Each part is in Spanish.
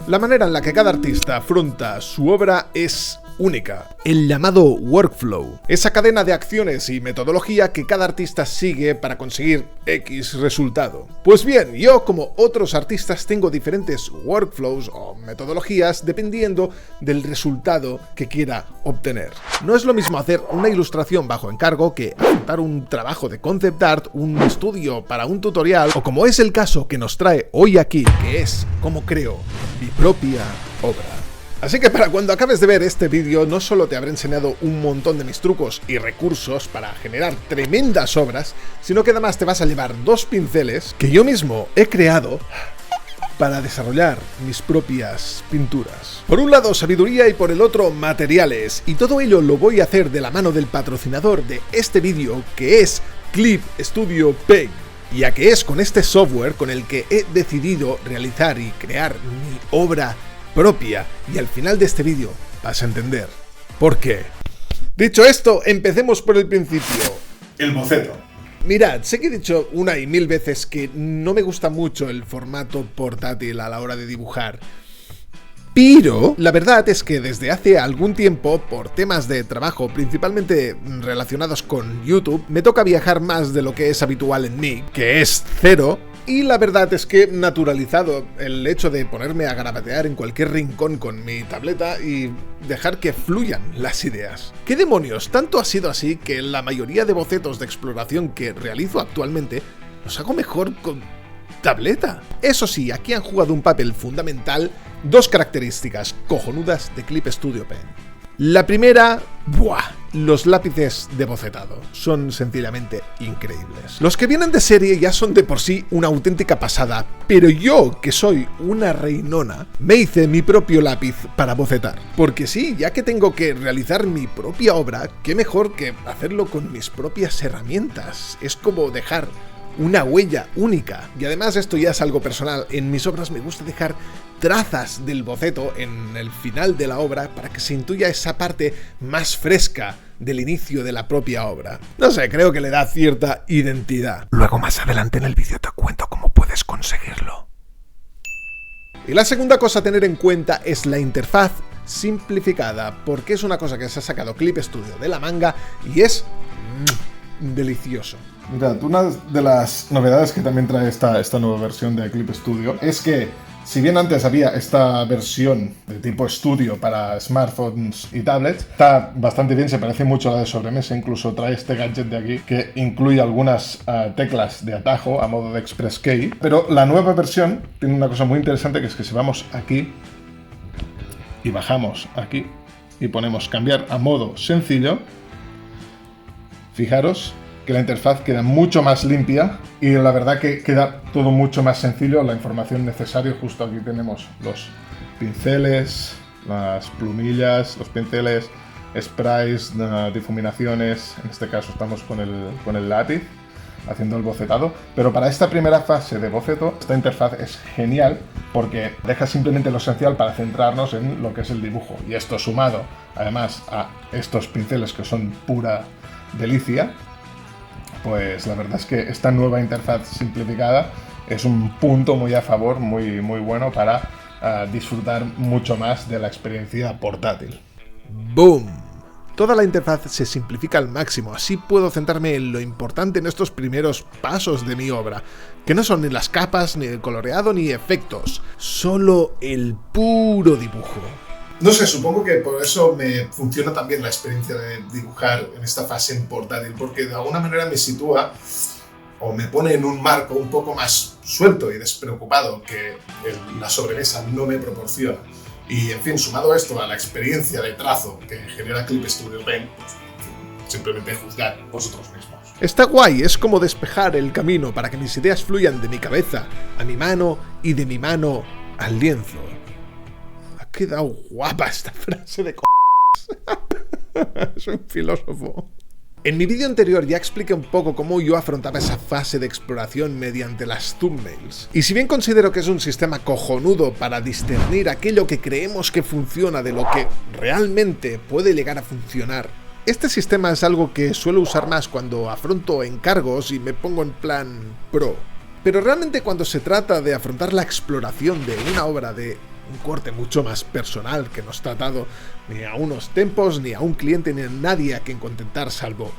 La manera en la que cada artista afronta su obra es única. El llamado workflow, esa cadena de acciones y metodología que cada artista sigue para conseguir X resultado. Pues bien, yo como otros artistas tengo diferentes workflows o metodologías dependiendo del resultado que quiera obtener. No es lo mismo hacer una ilustración bajo encargo que afrontar un trabajo de concept art, un estudio para un tutorial o como es el caso que nos trae hoy aquí, que es cómo creo mi propia obra. Así que para cuando acabes de ver este vídeo no solo te habré enseñado un montón de mis trucos y recursos para generar tremendas obras, sino que además te vas a llevar 2 pinceles que yo mismo he creado para desarrollar mis propias pinturas. Por un lado sabiduría y por el otro materiales, y todo ello lo voy a hacer de la mano del patrocinador de este vídeo, que es Clip Studio Paint, ya que es con este software con el que he decidido realizar y crear mi obra propia, y al final de este vídeo vas a entender por qué. Dicho esto, empecemos por el principio. El boceto. Mirad, sé que he dicho una y mil veces que no me gusta mucho el formato portátil a la hora de dibujar, pero la verdad es que desde hace algún tiempo, por temas de trabajo principalmente relacionados con YouTube, me toca viajar más de lo que es habitual en mí, que es cero. Y la verdad es que he naturalizado el hecho de ponerme a garabatear en cualquier rincón con mi tableta y dejar que fluyan las ideas. ¿Qué demonios? Tanto ha sido así que la mayoría de bocetos de exploración que realizo actualmente los hago mejor con tableta. Eso sí, aquí han jugado un papel fundamental 2 características cojonudas de Clip Studio Paint. La primera, los lápices de bocetado son sencillamente increíbles. Los que vienen de serie ya son de por sí una auténtica pasada, pero yo, que soy una reinona, me hice mi propio lápiz para bocetar. Porque sí, ya que tengo que realizar mi propia obra, qué mejor que hacerlo con mis propias herramientas. Es como dejar una huella única. Y además esto ya es algo personal. En mis obras me gusta dejar trazas del boceto en el final de la obra para que se intuya esa parte más fresca del inicio de la propia obra. No sé, creo que le da cierta identidad. Luego más adelante en el vídeo te cuento cómo puedes conseguirlo. Y la segunda cosa a tener en cuenta es la interfaz simplificada, porque es una cosa que se ha sacado Clip Studio de la manga y es delicioso. Mirad, una de las novedades que también trae esta nueva versión de Clip Studio es que, si bien antes había esta versión de tipo estudio para smartphones y tablets, está bastante bien, se parece mucho a la de sobremesa, incluso trae este gadget de aquí que incluye algunas teclas de atajo a modo de Express Key, pero la nueva versión tiene una cosa muy interesante, que es que si vamos aquí y bajamos aquí y ponemos cambiar a modo sencillo, fijaros que la interfaz queda mucho más limpia y la verdad que queda todo mucho más sencillo, la información necesaria. Justo aquí tenemos los pinceles, las plumillas, los pinceles, sprays, difuminaciones. En este caso estamos con el lápiz haciendo el bocetado, pero para esta primera fase de boceto esta interfaz es genial porque deja simplemente lo esencial para centrarnos en lo que es el dibujo, y esto sumado además a estos pinceles que son pura delicia, pues la verdad es que esta nueva interfaz simplificada es un punto muy a favor, muy bueno para disfrutar mucho más de la experiencia portátil. ¡Boom! Toda la interfaz se simplifica al máximo, así puedo centrarme en lo importante en estos primeros pasos de mi obra, que no son ni las capas, ni el coloreado, ni efectos, solo el puro dibujo. No sé, supongo que por eso me funciona también la experiencia de dibujar en esta fase en portátil, porque de alguna manera me sitúa o me pone en un marco un poco más suelto y despreocupado que la sobremesa no me proporciona. Y en fin, sumado esto a la experiencia de trazo que genera Clip Studio Paint, pues, simplemente juzgar vosotros mismos. Está guay, es como despejar el camino para que mis ideas fluyan de mi cabeza a mi mano y de mi mano al lienzo. Ha quedado guapa esta frase de Soy un filósofo. En mi vídeo anterior ya expliqué un poco cómo yo afrontaba esa fase de exploración mediante las thumbnails. Y si bien considero que es un sistema cojonudo para discernir aquello que creemos que funciona de lo que realmente puede llegar a funcionar, este sistema es algo que suelo usar más cuando afronto encargos y me pongo en plan pro. Pero realmente cuando se trata de afrontar la exploración de una obra de un corte mucho más personal que no está atado ni a unos tempos, ni a un cliente, ni a nadie a quien contentar salvo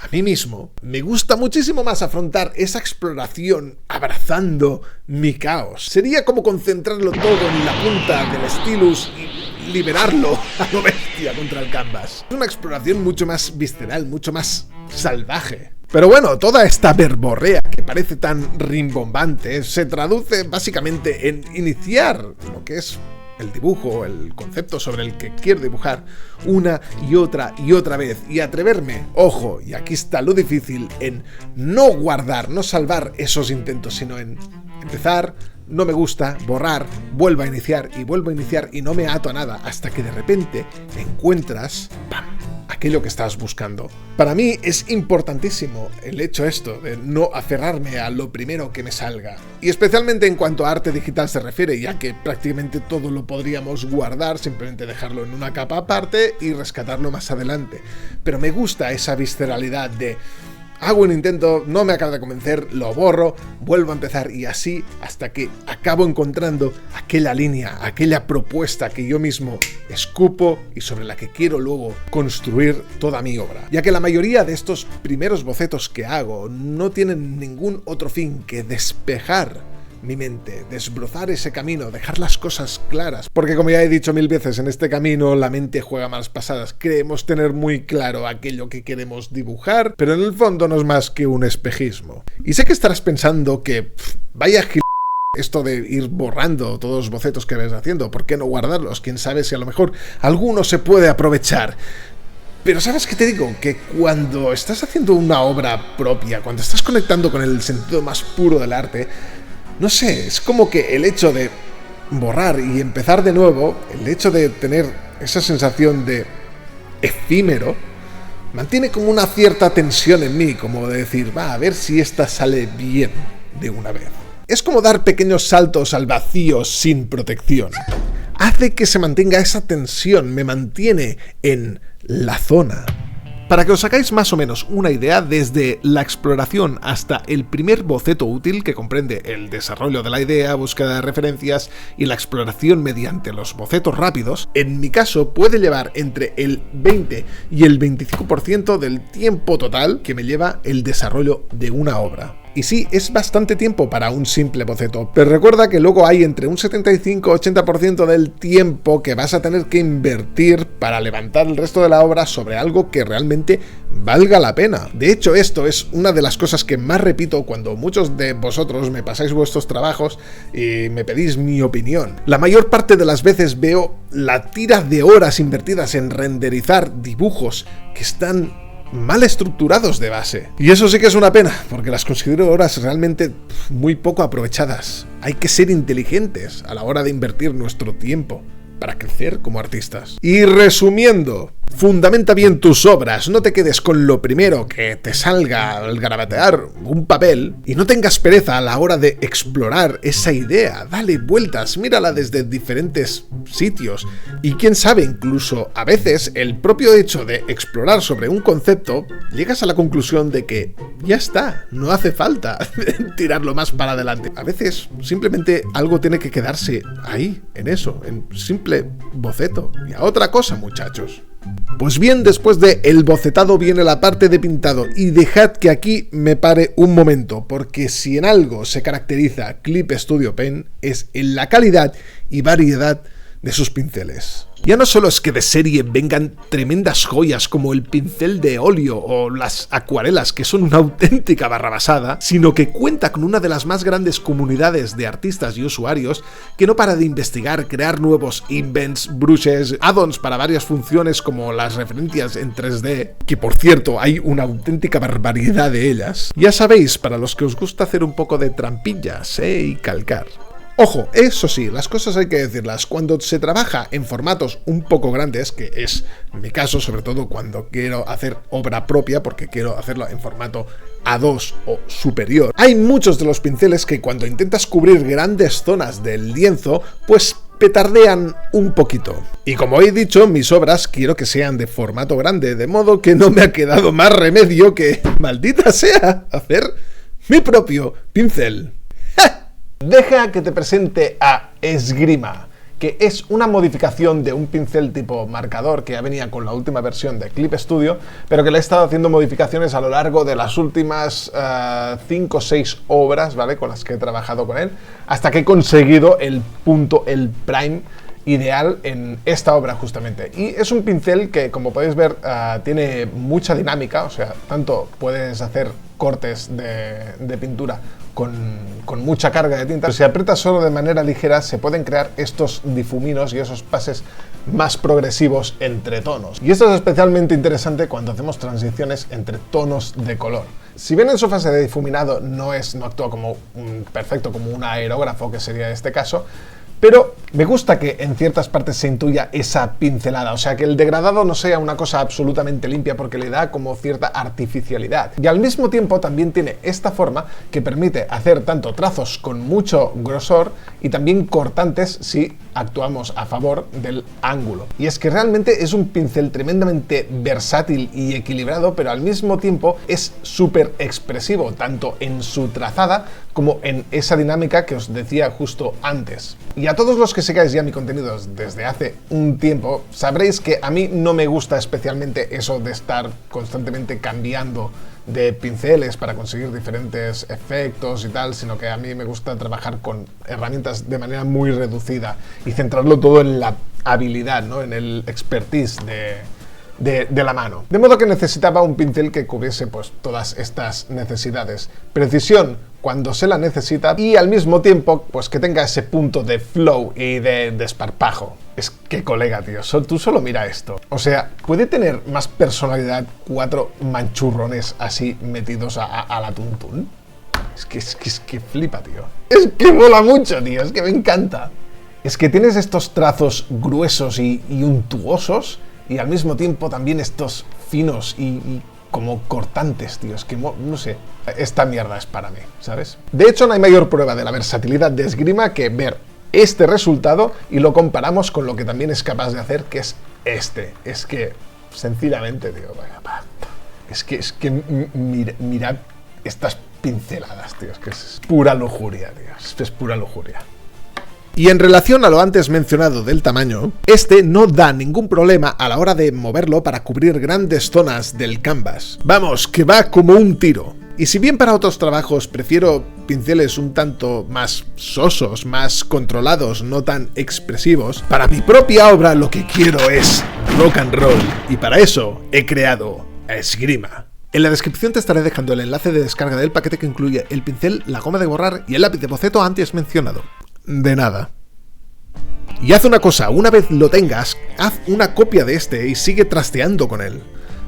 a mí mismo. Me gusta muchísimo más afrontar esa exploración abrazando mi caos. Sería como concentrarlo todo en la punta del stylus y liberarlo a lo bestia contra el canvas. Es una exploración mucho más visceral, mucho más salvaje. Pero bueno, toda esta verborrea que parece tan rimbombante se traduce básicamente en iniciar lo que es el dibujo, el concepto sobre el que quiero dibujar una y otra vez y atreverme, ojo, y aquí está lo difícil, en no guardar, no salvar esos intentos, sino en empezar, no me gusta, borrar, vuelvo a iniciar y no me ato a nada hasta que de repente encuentras, ¡pam!, aquello que estás buscando. Para mí es importantísimo el hecho esto de no aferrarme a lo primero que me salga. Y especialmente en cuanto a arte digital se refiere, ya que prácticamente todo lo podríamos guardar, simplemente dejarlo en una capa aparte y rescatarlo más adelante. Pero me gusta esa visceralidad de hago un intento, no me acaba de convencer, lo borro, vuelvo a empezar y así hasta que acabo encontrando aquella línea, aquella propuesta que yo mismo escupo y sobre la que quiero luego construir toda mi obra. Ya que la mayoría de estos primeros bocetos que hago no tienen ningún otro fin que despejar mi mente, desbrozar ese camino, dejar las cosas claras, porque como ya he dicho 1000 veces, en este camino la mente juega malas pasadas. Creemos tener muy claro aquello que queremos dibujar, pero en el fondo no es más que un espejismo. Y sé que estarás pensando que vaya esto de ir borrando todos los bocetos que ves haciendo, ¿por qué no guardarlos? Quién sabe si a lo mejor alguno se puede aprovechar. Pero ¿sabes qué te digo? Que cuando estás haciendo una obra propia, cuando estás conectando con el sentido más puro del arte, no sé, es como que el hecho de borrar y empezar de nuevo, el hecho de tener esa sensación de efímero, mantiene como una cierta tensión en mí, como de decir, va, a ver si esta sale bien de una vez. Es como dar pequeños saltos al vacío sin protección. Hace que se mantenga esa tensión, me mantiene en la zona. Para que os hagáis más o menos una idea, desde la exploración hasta el primer boceto útil, que comprende el desarrollo de la idea, búsqueda de referencias y la exploración mediante los bocetos rápidos, en mi caso puede llevar entre el 20 y el 25% del tiempo total que me lleva el desarrollo de una obra. Y sí, es bastante tiempo para un simple boceto, pero recuerda que luego hay entre un 75-80% del tiempo que vas a tener que invertir para levantar el resto de la obra sobre algo que realmente valga la pena. De hecho, esto es una de las cosas que más repito cuando muchos de vosotros me pasáis vuestros trabajos y me pedís mi opinión. La mayor parte de las veces veo la tira de horas invertidas en renderizar dibujos que están mal estructurados de base. Y eso sí que es una pena, porque las considero horas realmente muy poco aprovechadas. Hay que ser inteligentes a la hora de invertir nuestro tiempo para crecer como artistas. Y resumiendo, fundamenta bien tus obras, no te quedes con lo primero que te salga al garabatear un papel y no tengas pereza a la hora de explorar esa idea. Dale vueltas, mírala desde diferentes sitios y quién sabe, incluso a veces el propio hecho de explorar sobre un concepto llegas a la conclusión de que ya está, no hace falta tirarlo más para adelante. A veces simplemente algo tiene que quedarse ahí, en eso, en simple boceto. Y a otra cosa, muchachos. Pues bien, después de el bocetado viene la parte de pintado y dejad que aquí me pare un momento, porque si en algo se caracteriza Clip Studio Pen es en la calidad y variedad de sus pinceles. Ya no solo es que de serie vengan tremendas joyas como el pincel de óleo o las acuarelas, que son una auténtica barrabasada, sino que cuenta con una de las más grandes comunidades de artistas y usuarios que no para de investigar, crear nuevos invents, brushes, add-ons para varias funciones como las referencias en 3D, que por cierto hay una auténtica barbaridad de ellas. Ya sabéis, para los que os gusta hacer un poco de trampillas y calcar. Ojo, eso sí, las cosas hay que decirlas, cuando se trabaja en formatos un poco grandes, que es mi caso, sobre todo cuando quiero hacer obra propia, porque quiero hacerlo en formato A2 o superior, hay muchos de los pinceles que cuando intentas cubrir grandes zonas del lienzo, pues petardean un poquito. Y como he dicho, mis obras quiero que sean de formato grande, de modo que no me ha quedado más remedio que, maldita sea, hacer mi propio pincel. Deja que te presente a Esgrima, que es una modificación de un pincel tipo marcador que ya venía con la última versión de Clip Studio, pero que le he estado haciendo modificaciones a lo largo de las últimas 5 o 6 obras, ¿vale?, con las que he trabajado con él, hasta que he conseguido el punto, el prime ideal en esta obra justamente. Y es un pincel que, como podéis ver, tiene mucha dinámica, o sea, tanto puedes hacer cortes de pintura con mucha carga de tinta, pero si aprietas solo de manera ligera se pueden crear estos difuminos y esos pases más progresivos entre tonos. Y esto es especialmente interesante cuando hacemos transiciones entre tonos de color. Si bien en su fase de difuminado no actúa como perfecto como un aerógrafo, que sería este caso, pero me gusta que en ciertas partes se intuya esa pincelada, o sea, que el degradado no sea una cosa absolutamente limpia porque le da como cierta artificialidad. Y al mismo tiempo también tiene esta forma que permite hacer tanto trazos con mucho grosor y también cortantes si actuamos a favor del ángulo. Y es que realmente es un pincel tremendamente versátil y equilibrado, pero al mismo tiempo es súper expresivo, tanto en su trazada como en esa dinámica que os decía justo antes. Y a todos los que sigáis ya mi contenido desde hace un tiempo, sabréis que a mí no me gusta especialmente eso de estar constantemente cambiando de pinceles para conseguir diferentes efectos y tal, sino que a mí me gusta trabajar con herramientas de manera muy reducida y centrarlo todo en la habilidad, ¿no?, en el expertise de la mano. De modo que necesitaba un pincel que cubriese pues todas estas necesidades. Precisión cuando se la necesita y al mismo tiempo pues que tenga ese punto de flow y de desparpajo. Es que, colega, tío, tú solo mira esto. O sea, ¿puede tener más personalidad 4 manchurrones así metidos a la tuntún? Es que flipa, tío. Es que mola mucho, tío, es que me encanta. Es que tienes estos trazos gruesos y untuosos y al mismo tiempo también estos finos y como cortantes, tío. Es que no sé, esta mierda es para mí, ¿sabes? De hecho, no hay mayor prueba de la versatilidad de Esgrima que ver este resultado y lo comparamos con lo que también es capaz de hacer, que es este. Es que, sencillamente, tío, es que mirad estas pinceladas, tío. Es que es pura lujuria, tío. Es pura lujuria. Y en relación a lo antes mencionado del tamaño, este no da ningún problema a la hora de moverlo para cubrir grandes zonas del canvas. Vamos, que va como un tiro. Y si bien para otros trabajos prefiero pinceles un tanto más sosos, más controlados, no tan expresivos, para mi propia obra lo que quiero es rock and roll. Y para eso he creado a Esgrima. En la descripción te estaré dejando el enlace de descarga del paquete que incluye el pincel, la goma de borrar y el lápiz de boceto antes mencionado. De nada. Y haz una cosa, una vez lo tengas, haz una copia de este y sigue trasteando con él.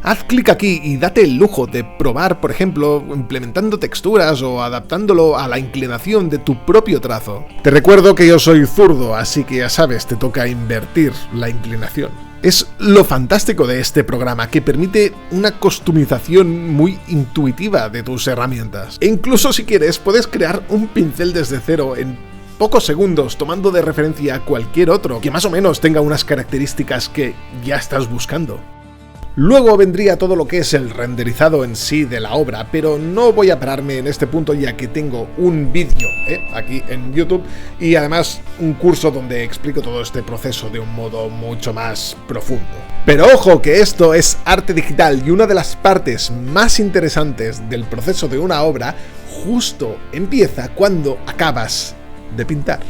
Haz clic aquí y date el lujo de probar, por ejemplo, implementando texturas o adaptándolo a la inclinación de tu propio trazo. Te recuerdo que yo soy zurdo, así que ya sabes, te toca invertir la inclinación. Es lo fantástico de este programa, que permite una customización muy intuitiva de tus herramientas. E incluso si quieres, puedes crear un pincel desde cero en pocos segundos, tomando de referencia a cualquier otro que más o menos tenga unas características que ya estás buscando. Luego vendría todo lo que es el renderizado en sí de la obra, pero no voy a pararme en este punto ya que tengo un vídeo aquí en YouTube y además un curso donde explico todo este proceso de un modo mucho más profundo. Pero ojo que esto es arte digital y una de las partes más interesantes del proceso de una obra justo empieza cuando acabas de pintar.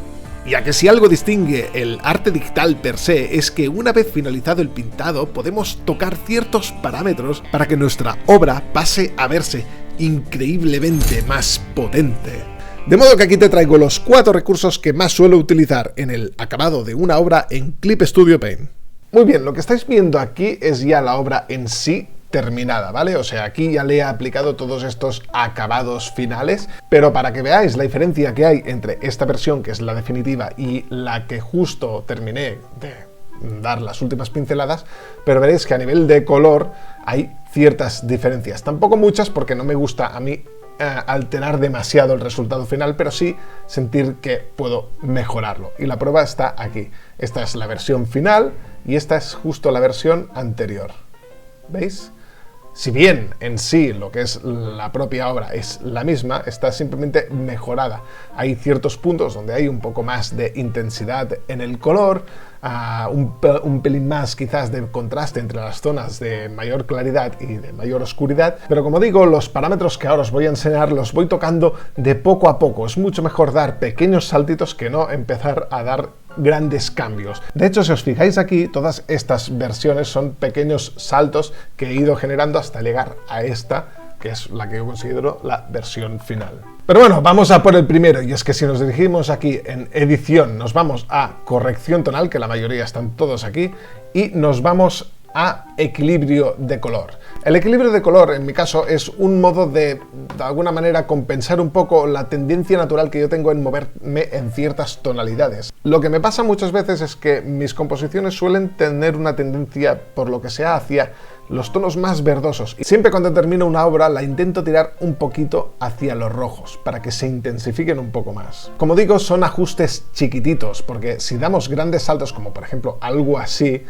Ya que si algo distingue el arte digital per se es que una vez finalizado el pintado podemos tocar ciertos parámetros para que nuestra obra pase a verse increíblemente más potente. De modo que aquí te traigo los 4 recursos que más suelo utilizar en el acabado de una obra en Clip Studio Paint. Muy bien, lo que estáis viendo aquí es ya la obra en sí terminada, ¿vale? O sea, aquí ya le he aplicado todos estos acabados finales, pero para que veáis la diferencia que hay entre esta versión, que es la definitiva, y la que justo terminé de dar las últimas pinceladas, pero veréis que a nivel de color hay ciertas diferencias. Tampoco muchas, porque no me gusta a mí alterar demasiado el resultado final, pero sí sentir que puedo mejorarlo. Y la prueba está aquí. Esta es la versión final y esta es justo la versión anterior. ¿Veis? Si bien en sí lo que es la propia obra es la misma, está simplemente mejorada. Hay ciertos puntos donde hay un poco más de intensidad en el color, un pelín más quizás de contraste entre las zonas de mayor claridad y de mayor oscuridad, pero como digo, los parámetros que ahora os voy a enseñar los voy tocando de poco a poco. Es mucho mejor dar pequeños saltitos que no empezar a dar grandes cambios. De hecho, si os fijáis aquí, todas estas versiones son pequeños saltos que he ido generando hasta llegar a esta, que es la que yo considero la versión final. Pero bueno, vamos a por el primero, y es que si nos dirigimos aquí en edición, nos vamos a corrección tonal, que la mayoría están todos aquí, y nos vamos a equilibrio de color. El equilibrio de color, en mi caso, es un modo de alguna manera, compensar un poco la tendencia natural que yo tengo en moverme en ciertas tonalidades. Lo que me pasa muchas veces es que mis composiciones suelen tener una tendencia, por lo que sea, hacia los tonos más verdosos. Y siempre cuando termino una obra la intento tirar un poquito hacia los rojos, para que se intensifiquen un poco más. Como digo, son ajustes chiquititos, porque si damos grandes saltos, como por ejemplo algo así,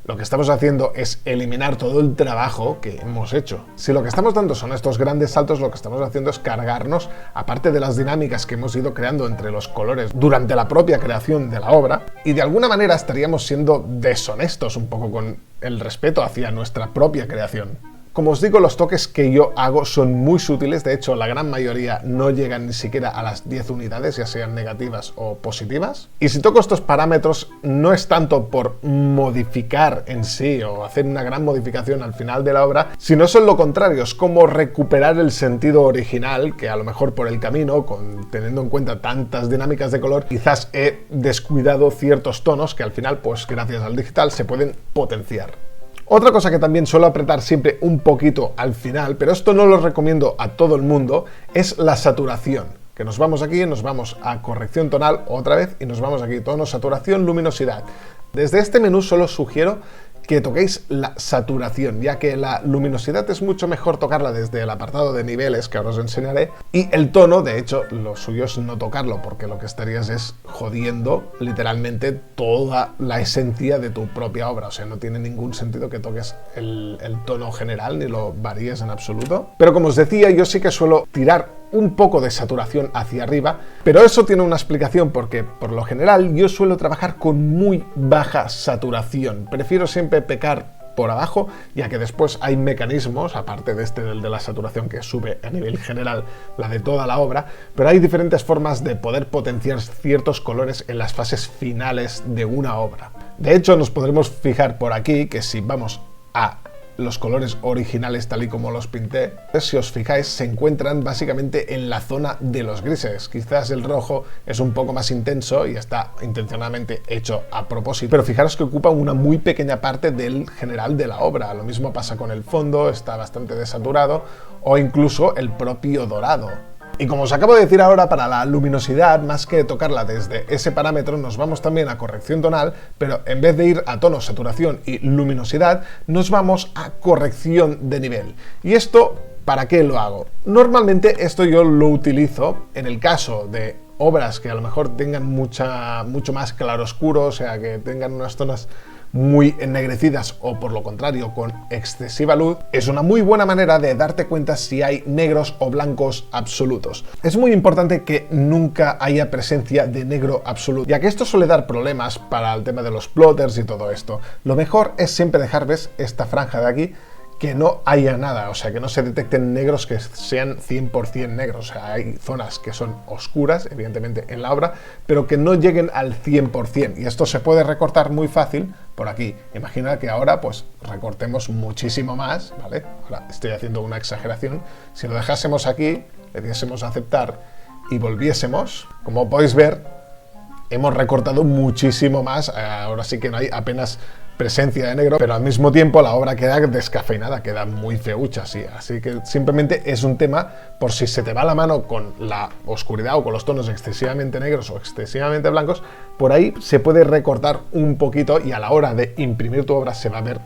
lo que estamos haciendo es eliminar todo el trabajo que hemos hecho. Si lo que estamos dando son estos grandes saltos, lo que estamos haciendo es cargarnos, aparte de las dinámicas que hemos ido creando entre los colores durante la propia creación de la obra, y de alguna manera estaríamos siendo deshonestos un poco con el respeto hacia nuestra propia creación. Como os digo, los toques que yo hago son muy sutiles, de hecho la gran mayoría no llegan ni siquiera a las 10 unidades, ya sean negativas o positivas. Y si toco estos parámetros no es tanto por modificar en sí o hacer una gran modificación al final de la obra, sino son lo contrario, es como recuperar el sentido original que a lo mejor por el camino, teniendo en cuenta tantas dinámicas de color, quizás he descuidado ciertos tonos que al final, pues gracias al digital, se pueden potenciar. Otra cosa que también suelo apretar siempre un poquito al final, pero esto no lo recomiendo a todo el mundo, es la saturación. Que nos vamos aquí, nos vamos a corrección tonal otra vez y nos vamos aquí, tono, saturación, luminosidad. Desde este menú solo sugiero que toquéis la saturación, ya que la luminosidad es mucho mejor tocarla desde el apartado de niveles, que ahora os enseñaré, y el tono, de hecho, lo suyo es no tocarlo, porque lo que estarías es jodiendo literalmente toda la esencia de tu propia obra, o sea, no tiene ningún sentido que toques el tono general ni lo varíes en absoluto. Pero como os decía, yo sí que suelo tirar un poco de saturación hacia arriba, pero eso tiene una explicación porque por lo general yo suelo trabajar con muy baja saturación. Prefiero siempre pecar por abajo, ya que después hay mecanismos, aparte de del de la saturación que sube a nivel general la de toda la obra, pero hay diferentes formas de poder potenciar ciertos colores en las fases finales de una obra. De hecho, nos podremos fijar por aquí que si vamos a los colores originales tal y como los pinté, si os fijáis, se encuentran básicamente en la zona de los grises. Quizás el rojo es un poco más intenso y está intencionadamente hecho a propósito, pero fijaros que ocupa una muy pequeña parte del general de la obra. Lo mismo pasa con el fondo, está bastante desaturado, o incluso el propio dorado. Y como os acabo de decir ahora, para la luminosidad, más que tocarla desde ese parámetro, nos vamos también a corrección tonal, pero en vez de ir a tono, saturación y luminosidad, nos vamos a corrección de nivel. ¿Y esto para qué lo hago? Normalmente esto yo lo utilizo en el caso de obras que a lo mejor tengan mucho más claroscuro, o sea, que tengan unas zonas muy ennegrecidas o por lo contrario con excesiva luz. Es una muy buena manera de darte cuenta si hay negros o blancos absolutos. Es muy importante que nunca haya presencia de negro absoluto, ya que esto suele dar problemas para el tema de los plotters y todo esto. Lo mejor es siempre dejar, ¿ves?, esta franja de aquí, que no haya nada, o sea, que no se detecten negros que sean 100% negros. O sea, hay zonas que son oscuras, evidentemente, en la obra, pero que no lleguen al 100%. Y esto se puede recortar muy fácil por aquí. Imagina que ahora, pues, recortemos muchísimo más, ¿vale? Ahora estoy haciendo una exageración. Si lo dejásemos aquí, le diésemos a aceptar y volviésemos, como podéis ver, hemos recortado muchísimo más. Ahora sí que no hay apenas presencia de negro, pero al mismo tiempo la obra queda descafeinada, queda muy feucha, sí. Así que simplemente es un tema por si se te va la mano con la oscuridad o con los tonos excesivamente negros o excesivamente blancos, por ahí se puede recortar un poquito y a la hora de imprimir tu obra se va a ver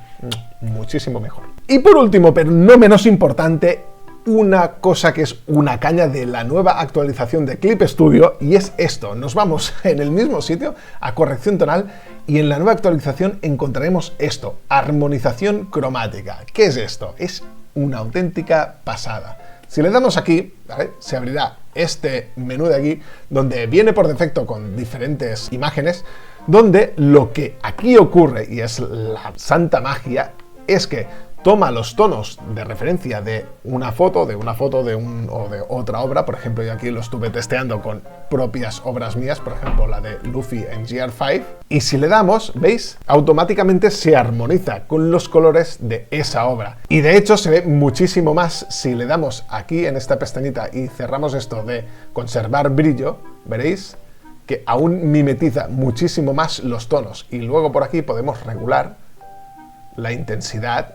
muchísimo mejor. Y por último, pero no menos importante, una cosa que es una caña de la nueva actualización de Clip Studio, y es esto. Nos vamos en el mismo sitio a corrección tonal y en la nueva actualización encontraremos esto, armonización cromática. ¿Qué es esto? Es una auténtica pasada. Si le damos aquí, ¿vale?, se abrirá este menú de aquí, donde viene por defecto con diferentes imágenes, donde lo que aquí ocurre, y es la santa magia, es que toma los tonos de referencia de una foto, o de otra obra. Por ejemplo, yo aquí lo estuve testeando con propias obras mías, por ejemplo la de Luffy en GR5, y si le damos, ¿veis?, automáticamente se armoniza con los colores de esa obra. Y de hecho se ve muchísimo más si le damos aquí en esta pestañita y cerramos esto de conservar brillo, veréis que aún mimetiza muchísimo más los tonos. Y luego por aquí podemos regular la intensidad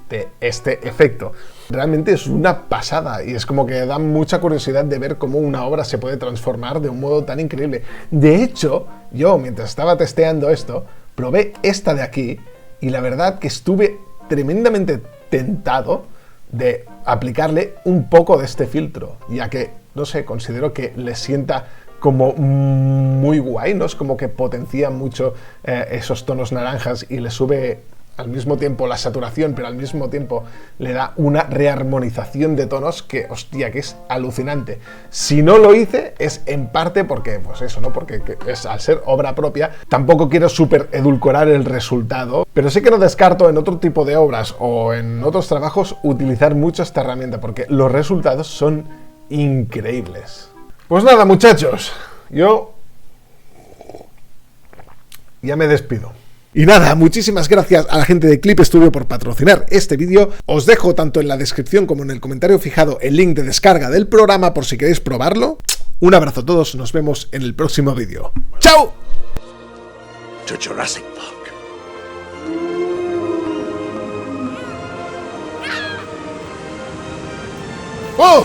de este efecto. Realmente es una pasada y es como que da mucha curiosidad de ver cómo una obra se puede transformar de un modo tan increíble. De hecho, yo mientras estaba testeando esto, probé esta de aquí y la verdad que estuve tremendamente tentado de aplicarle un poco de este filtro, ya que, no sé, considero que le sienta como muy guay, ¿no? Es como que potencia mucho esos tonos naranjas y le sube al mismo tiempo la saturación, pero al mismo tiempo le da una rearmonización de tonos que, hostia, que es alucinante. Si no lo hice es en parte porque, pues eso, ¿no? Porque es, al ser obra propia, tampoco quiero súper edulcorar el resultado, pero sí que no descarto en otro tipo de obras o en otros trabajos utilizar mucho esta herramienta porque los resultados son increíbles. Pues nada, muchachos, yo ya me despido. Y nada, muchísimas gracias a la gente de Clip Studio por patrocinar este vídeo. Os dejo tanto en la descripción como en el comentario fijado el link de descarga del programa por si queréis probarlo. Un abrazo a todos, nos vemos en el próximo vídeo. ¡Chao! To Jurassic Park. ¡Oh!